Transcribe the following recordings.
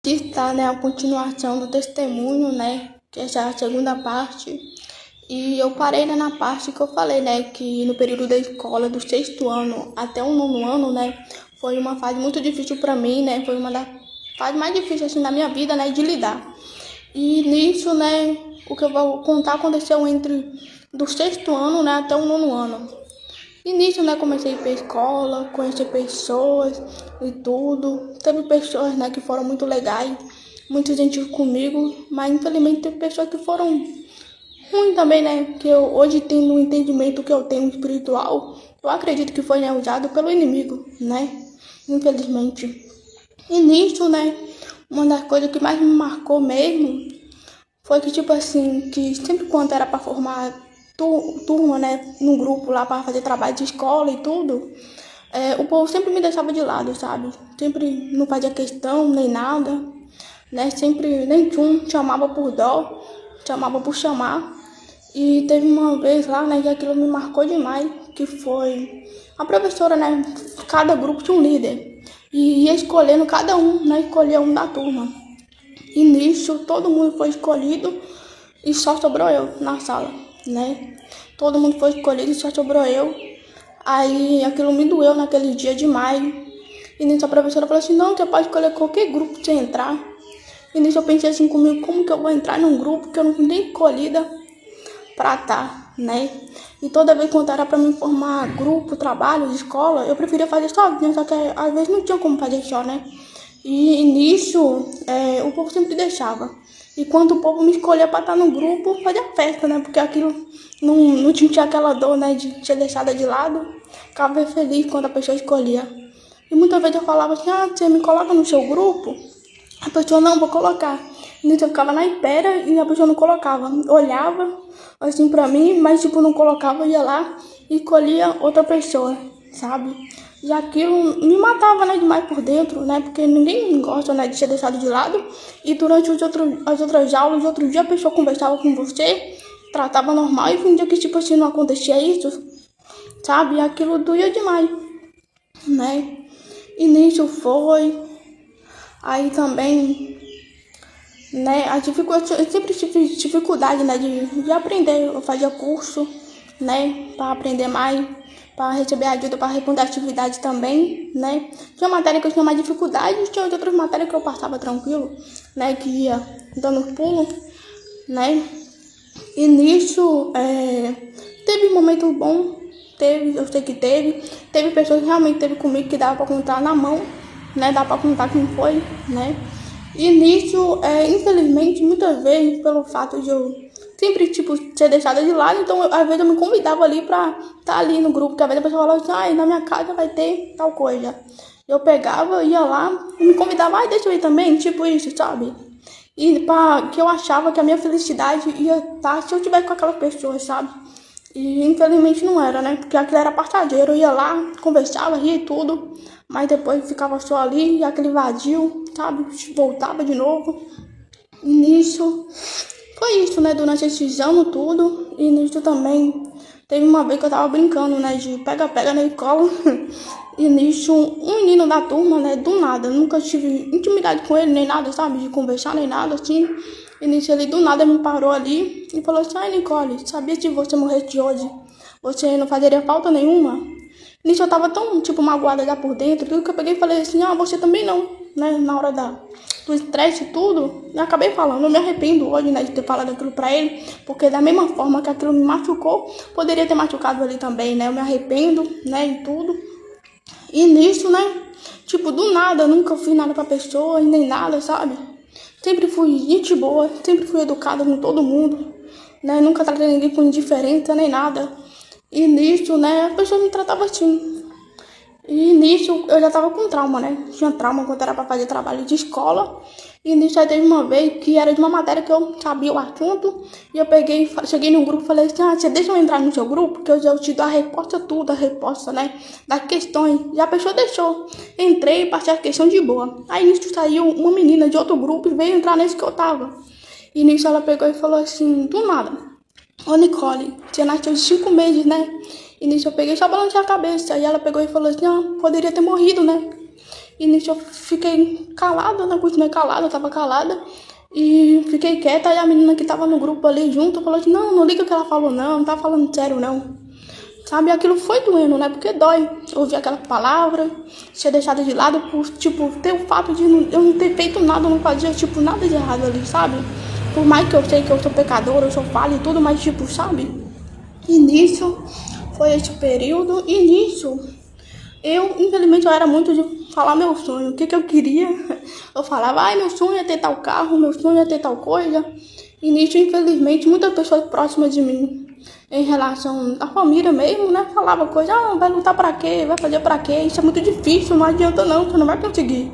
Está, né, a continuação do testemunho, né, que é já a segunda parte. E eu parei, né, na parte que eu falei, né, que no período da escola, do 6º ano até o 9º ano, né, foi uma fase muito difícil para mim, né, foi uma das fases mais difíceis, assim, da minha vida, né, de lidar. E nisso, né, o que eu vou contar aconteceu entre do 6º ano, né, até o 9º ano. E nisso, né, comecei a ir pra escola, conhecer pessoas e tudo. Teve pessoas, né, que foram muito legais, muito gentis comigo, mas infelizmente teve pessoas que foram ruins também, né, que eu hoje tendo um entendimento que eu tenho espiritual, eu acredito que foi, né, usado pelo inimigo, né, infelizmente. E nisso, né, uma das coisas que mais me marcou mesmo foi que, tipo assim, que sempre quando era pra formar turma, né, no grupo lá pra fazer trabalho de escola e tudo, o povo sempre me deixava de lado, sabe? Sempre não fazia questão, nem nada, né? Sempre, nem chamava por dó, chamava por chamar. E teve uma vez lá, né, que aquilo me marcou demais, que foi a professora, né, cada grupo tinha um líder. E ia escolhendo cada um, né, escolhia um da turma. E nisso, todo mundo foi escolhido e só sobrou eu na sala, né? Todo mundo foi escolhido e só sobrou eu. Aí aquilo me doeu naquele dia demais. E nisso a professora falou assim, não, você pode escolher qualquer grupo que você entrar. E nisso eu pensei assim comigo, como que eu vou entrar num grupo que eu não fui nem escolhida pra estar, né? E toda vez quando era pra me formar grupo, trabalho, de escola, eu preferia fazer sozinha, só que às vezes não tinha como fazer só, né? E nisso, o povo sempre deixava. E quando o povo me escolhia pra estar no grupo, fazia festa, né? Porque aquilo não tinha aquela dor, né? De ser deixada de lado. Ficava feliz quando a pessoa escolhia. E muitas vezes eu falava assim, você me coloca no seu grupo? A pessoa, não, vou colocar. E nisso eu ficava na espera e a pessoa não colocava. Olhava assim pra mim, mas tipo, não colocava, ia lá e escolhia outra pessoa, sabe? E aquilo me matava, né, demais por dentro, né, porque ninguém gosta, né, de ser deixado de lado. E durante as outras aulas, outro dia a pessoa conversava com você, tratava normal e fingia que, tipo assim, não acontecia isso, sabe? E aquilo doía demais, né? E nisso foi. Aí também, né, eu sempre tive dificuldade, né, de aprender. Eu fazia curso, né, para aprender mais, para receber ajuda, para responder atividade também, né. Tinha matéria que eu tinha mais dificuldade, tinha outras matérias que eu passava tranquilo, né, que ia dando pulo, né. E nisso, teve um momento bom, eu sei que teve pessoas que realmente teve comigo que dava para contar na mão, né, dá para contar quem foi, né. E nisso, infelizmente, muitas vezes, pelo fato de eu sempre, tipo, ser deixada de lado, então, às vezes eu me convidava ali pra estar ali no grupo, que às vezes a pessoa falava assim, na minha casa vai ter tal coisa. Eu pegava, ia lá, e me convidava, deixa eu ir também, tipo isso, sabe? E que eu achava que a minha felicidade ia estar se eu estivesse com aquelas pessoas, sabe? E infelizmente não era, né? Porque aquilo era passageiro, eu ia lá, conversava, ria e tudo, mas depois ficava só ali, e aquele vazio, sabe? Voltava de novo. E nisso, foi isso, né? Durante esses anos tudo, e nisso também, teve uma vez que eu tava brincando, né? De pega-pega na escola, e nisso, um menino da turma, né? Do nada, nunca tive intimidade com ele, nem nada, sabe? De conversar, nem nada, assim. E nisso ele do nada me parou ali e falou assim, Nicole, sabia que se você morresse hoje, você não fazeria falta nenhuma? Nisso eu tava tão, tipo, magoada já por dentro, tudo que eu peguei e falei assim, você também não, né? Na hora do estresse e tudo, e acabei falando, eu me arrependo hoje, né, de ter falado aquilo pra ele, porque da mesma forma que aquilo me machucou, poderia ter machucado ele também, né? Eu me arrependo, né, e tudo. E nisso, né, tipo, do nada, nunca fiz nada pra pessoa, nem nada, sabe? Sempre fui gente boa, sempre fui educada com todo mundo, né? Nunca tratei ninguém com indiferença nem nada. E nisso, né, a pessoa me tratava assim. E nisso eu já tava com trauma, né? Tinha trauma quando era pra fazer trabalho de escola. E nisso aí teve uma vez que era de uma matéria que eu sabia o assunto. E eu cheguei no grupo e falei assim, você deixa eu entrar no seu grupo? Que eu te dou a resposta tudo, a resposta, né? Das questões. E a pessoa deixou. Entrei e passei a questão de boa. Aí nisso saiu uma menina de outro grupo e veio entrar nesse que eu tava. E nisso ela pegou e falou assim, do nada, ô Nicole, você nasceu de 5 meses, né? E nisso eu peguei só balancei a cabeça. Aí ela pegou e falou assim, poderia ter morrido, né? E nisso eu fiquei calada, né? Continuei calada, eu tava calada. E fiquei quieta, aí a menina que tava no grupo ali junto falou assim, não liga o que ela falou não tá falando sério não. Sabe, aquilo foi doendo, né? Porque dói ouvir aquela palavra, ser deixada de lado por, tipo, ter o fato de eu não ter feito nada, eu não fazia, tipo, nada de errado ali, sabe? Por mais que eu sei que eu sou pecadora, eu sou falha e tudo, mas, tipo, sabe? E nisso, foi esse período, e nisso, infelizmente, eu era muito de falar meu sonho, o que eu queria. Eu falava, ai, meu sonho é ter tal carro, meu sonho é ter tal coisa. E nisso, infelizmente, muitas pessoas próximas de mim, em relação à família mesmo, né, falava coisa, vai lutar pra quê, vai fazer pra quê, isso é muito difícil, não adianta não, você não vai conseguir.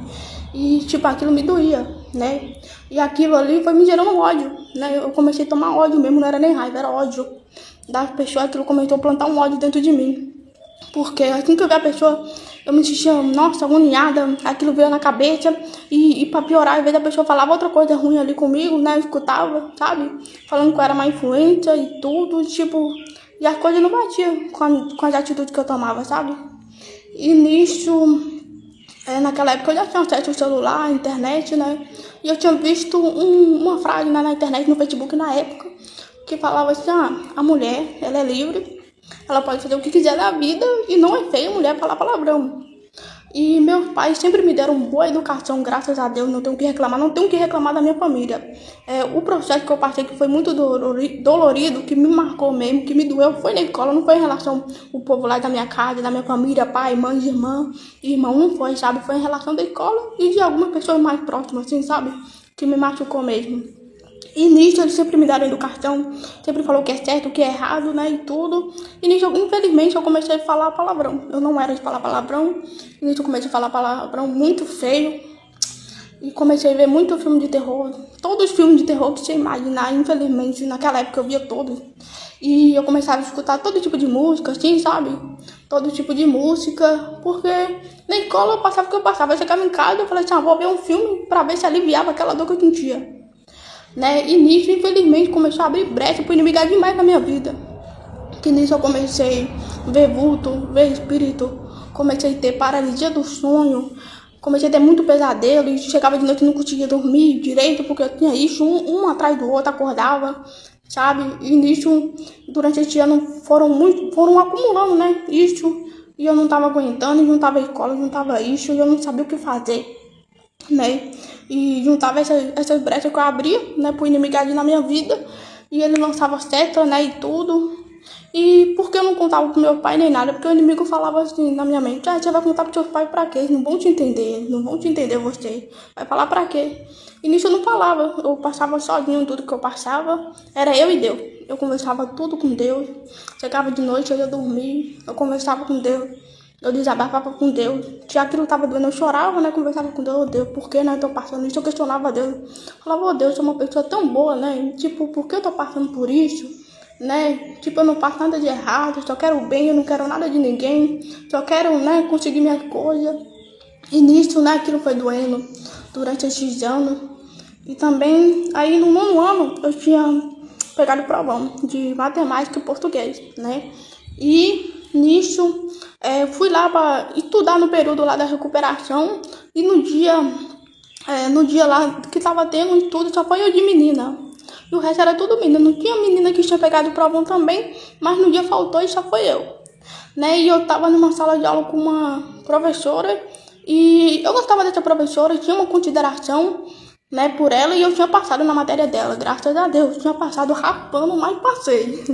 E, tipo, aquilo me doía, né, e aquilo ali foi me gerando ódio, né, eu comecei a tomar ódio mesmo, não era nem raiva, era ódio das pessoas, aquilo começou a plantar um ódio dentro de mim. Porque assim que eu vi a pessoa, eu me sentia, nossa, agoniada, aquilo veio na cabeça, e pra piorar, às vezes a pessoa falava outra coisa ruim ali comigo, né, eu escutava, sabe, falando que eu era má influência e tudo, tipo, e as coisas não batiam com as atitudes que eu tomava, sabe, e nisso, naquela época eu já tinha acesso ao celular, à internet, né, e eu tinha visto uma frase, né, na internet, no Facebook na época, que falava assim, a mulher, ela é livre, ela pode fazer o que quiser da vida e não é feia mulher falar palavrão. E meus pais sempre me deram boa educação, graças a Deus, não tenho que reclamar da minha família. O processo que eu passei, que foi muito dolorido, que me marcou mesmo, que me doeu, foi na escola, não foi em relação ao povo lá da minha casa, da minha família, pai, mãe, irmão, não foi, sabe? Foi em relação da escola e de algumas pessoas mais próximas, assim, sabe? Que me machucou mesmo. E nisso eles sempre me deram educação, sempre falou o que é certo, o que é errado, né, e tudo. E nisso, infelizmente, eu comecei a falar palavrão. Eu não era de falar palavrão, e nisso eu comecei a falar palavrão muito feio. E comecei a ver muito filme de terror, todos os filmes de terror que você imaginar, infelizmente, naquela época eu via todos. E eu começava a escutar todo tipo de música, assim, sabe? Todo tipo de música, porque na escola eu passava o que eu passava. Eu chegava em casa e falei assim, vou ver um filme pra ver se aliviava aquela dor que eu sentia. Né? E nisso, infelizmente, começou a abrir brecha pro inimigo demais na minha vida. Que nisso eu comecei a ver vulto, ver espírito, comecei a ter paralisia do sonho, comecei a ter muito pesadelo, e chegava de noite e não conseguia dormir direito, porque eu tinha isso, um atrás do outro, acordava, sabe? E nisso, durante esse ano, foram acumulando, né? Isso, e eu não tava aguentando, juntava a escola, juntava isso, e eu não sabia o que fazer, né? E juntava essas brechas que eu abria, né, pro inimigo agir na minha vida, e ele lançava seta, né, e tudo. E porque eu não contava pro meu pai nem nada, porque o inimigo falava assim na minha mente, você vai contar pro seu pai pra quê? Eles não vão te entender, não vão te entender você. Vai falar pra quê? E nisso eu não falava, eu passava sozinho tudo que eu passava, era eu e Deus. Eu conversava tudo com Deus, chegava de noite, eu ia dormir, eu conversava com Deus. Eu desabafava com Deus. Já aquilo tava doendo, eu chorava, né? Conversava com Deus, Deus, por que, né? Eu tô passando isso? Eu questionava Deus. Falava, Deus, eu sou uma pessoa tão boa, né? Tipo, por que eu tô passando por isso? Né? Tipo, eu não faço nada de errado, só quero o bem, eu não quero nada de ninguém. Só quero, né, conseguir minhas coisas. E nisso, né, aquilo foi doendo durante esses anos. E também, aí no nono ano, eu tinha pegado provão de matemática e português, né? E nisso, fui lá para estudar no período lá da recuperação, e no dia lá que tava tendo um estudo, só foi eu de menina. E o resto era tudo menina. Não tinha menina que tinha pegado provão também, mas no dia faltou e só foi eu. Né? E eu tava numa sala de aula com uma professora, e eu gostava dessa professora, tinha uma consideração, né, por ela, e eu tinha passado na matéria dela, graças a Deus. Tinha passado raspando, mas passei.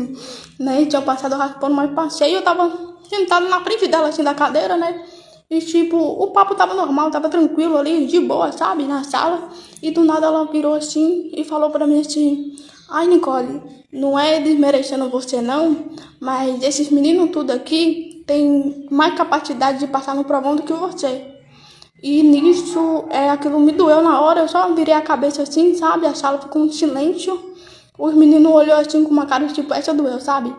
Né? Tinha passado raspando, mas passei, e eu tava sentada na frente dela, assim, da cadeira, né? E tipo, o papo tava normal, tava tranquilo ali, de boa, sabe, na sala. E do nada ela virou assim e falou pra mim assim, ai, Nicole, não é desmerecendo você não, mas esses meninos tudo aqui tem mais capacidade de passar no provão do que você. E nisso, aquilo me doeu na hora, eu só virei a cabeça assim, sabe, a sala ficou um silêncio. Os meninos olhou assim com uma cara tipo, essa doeu, sabe?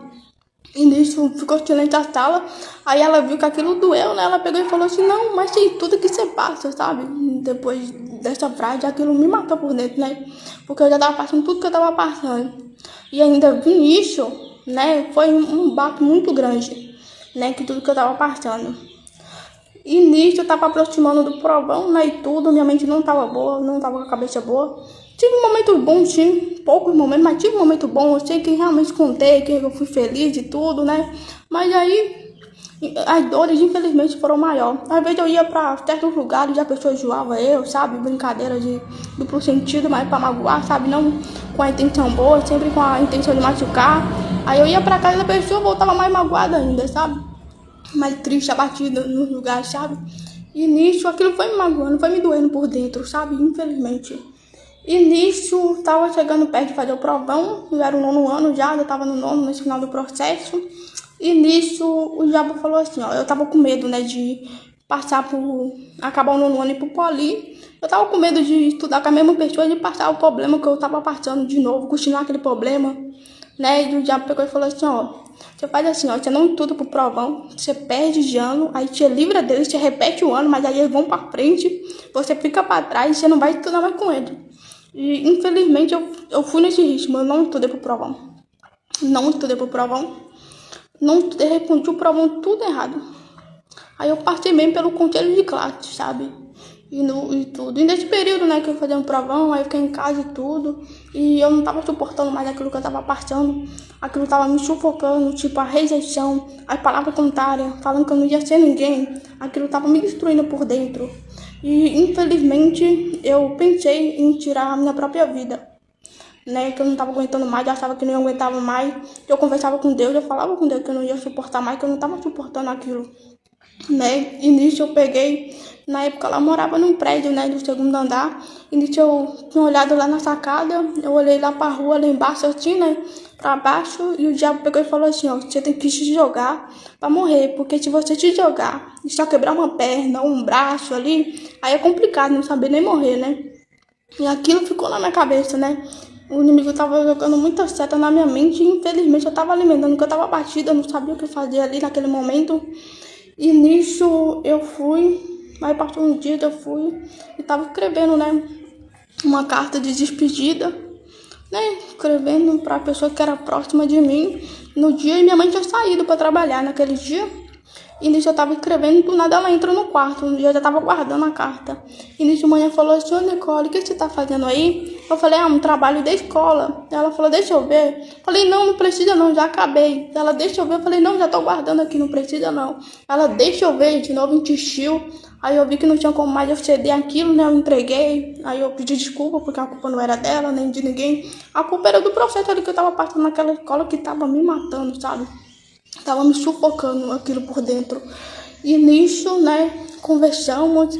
E nisso ficou silêncio a sala. Aí ela viu que aquilo doeu, né? Ela pegou e falou assim, não, mas tem tudo que você passa, sabe? Depois dessa frase, aquilo me matou por dentro, né? Porque eu já tava passando tudo que eu tava passando. E ainda vi isso, né? Foi um baque muito grande, né? Que tudo que eu tava passando. E nisso eu tava aproximando do provão, né, e tudo, minha mente não tava boa, não tava com a cabeça boa. Tive um momento bom, sim, poucos momentos, mas tive um momento bom, eu sei que realmente contei, que eu fui feliz e tudo, né, mas aí as dores, infelizmente, foram maiores. Às vezes eu ia pra certos lugares e a pessoa zoava eu, sabe, brincadeira de duplo sentido, mas pra magoar, sabe, não com a intenção boa, sempre com a intenção de machucar. Aí eu ia pra casa da pessoa e voltava mais magoada ainda, sabe, mais triste, abatida nos lugares, sabe? E nisso, aquilo foi me magoando, foi me doendo por dentro, sabe? Infelizmente. E nisso, tava chegando perto de fazer o provão, eu era o 9º ano já tava no 9º, nesse final do processo. E nisso, o diabo falou assim, ó, eu tava com medo, né, de passar por, acabar o 9º ano e ir pro poli. Eu tava com medo de estudar com a mesma pessoa e de passar o problema que eu tava passando de novo, continuar aquele problema, né? E o diabo pegou e falou assim, ó, você faz assim, ó, você não estuda pro provão, você perde de ano, aí te livra deles, você repete o ano, mas aí eles vão pra frente, você fica pra trás e você não vai estudar mais com eles. E infelizmente eu fui nesse ritmo, eu não estudei pro provão. Não estudei pro provão, não estudei, respondi o provão tudo errado. Aí eu passei mesmo pelo conselho de classe, sabe? E tudo. E nesse período, né, que eu fazia um provão, aí eu fiquei em casa e tudo. E eu não tava suportando mais aquilo que eu tava passando. Aquilo tava me sufocando, tipo, a rejeição, as palavras contrárias, falando que eu não ia ser ninguém. Aquilo tava me destruindo por dentro. E, infelizmente, eu pensei em tirar a minha própria vida, né, que eu não tava aguentando mais, eu achava que não aguentava mais. Eu conversava com Deus, eu falava com Deus que eu não ia suportar mais, que eu não tava suportando aquilo, né. E nisso eu peguei, na época ela morava num prédio, né, do 2º andar, e nisso eu tinha olhado lá na sacada, eu olhei lá pra rua, lá embaixo, assim, né, pra baixo, e o diabo pegou e falou assim, ó, você tem que se jogar pra morrer, porque se você se jogar e só quebrar uma perna ou um braço ali, aí é complicado, não saber nem morrer, né. E aquilo ficou na minha cabeça, né. O inimigo tava jogando muita seta na minha mente e infelizmente eu tava alimentando, porque eu tava batida, eu não sabia o que fazer ali naquele momento. E nisso eu fui, aí passou um dia eu fui e tava escrevendo, né, uma carta de despedida, né, escrevendo pra pessoa que era próxima de mim no dia, e minha mãe tinha saído pra trabalhar naquele dia. E nisso eu tava escrevendo, do nada ela entra no quarto, e eu já tava guardando a carta. E nisso a mãe falou assim, ô Nicole, o que você tá fazendo aí? Eu falei, um trabalho da escola. Ela falou, deixa eu ver. Eu falei, não precisa não, já acabei. Ela, deixa eu ver. Eu falei, não, já tô guardando aqui, não precisa não. Ela, deixa eu ver, de novo insistiu. Aí eu vi que não tinha como mais eu ceder aquilo, né, eu entreguei. Aí eu pedi desculpa, porque a culpa não era dela, nem de ninguém. A culpa era do processo ali que eu tava passando naquela escola que tava me matando, sabe? Tava me sufocando aquilo por dentro. E nisso, né, conversamos,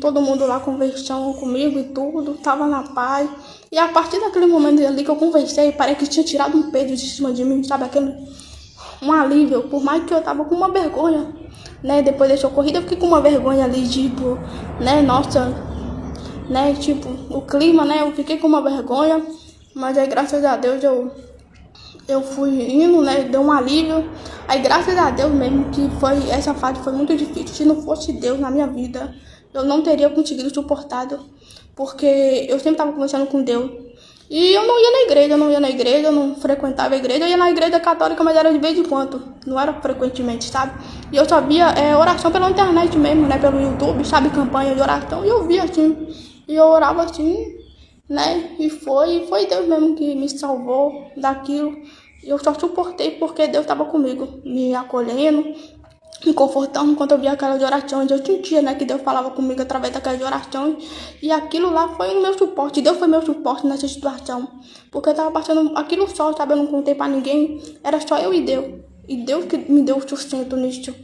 todo mundo lá conversando comigo e tudo, tava na paz. E a partir daquele momento ali que eu conversei, parece que tinha tirado um peso de cima de mim, sabe, um alívio, por mais que eu tava com uma vergonha, né, depois dessa ocorrida eu fiquei com uma vergonha ali, tipo, né, nossa, né, tipo, o clima, né, eu fiquei com uma vergonha, mas aí graças a Deus eu fui indo, né, deu um alívio. Aí graças a Deus mesmo que essa fase foi muito difícil. Se não fosse Deus na minha vida, eu não teria conseguido suportado, porque eu sempre estava conversando com Deus. E eu não ia na igreja, eu não frequentava a igreja. Eu ia na igreja católica, mas era de vez em quando, não era frequentemente, sabe? E eu só via oração pela internet mesmo, né, pelo YouTube, sabe, campanha de oração. E eu via assim, e eu orava assim, né, e foi Deus mesmo que me salvou daquilo. Eu só suportei porque Deus estava comigo, me acolhendo, me confortando enquanto eu via aquelas orações. Eu sentia, né, que Deus falava comigo através daquelas orações, e aquilo lá foi o meu suporte. Deus foi meu suporte nessa situação, porque eu tava passando aquilo só, sabe, eu não contei pra ninguém, era só eu e Deus que me deu o sustento nisso.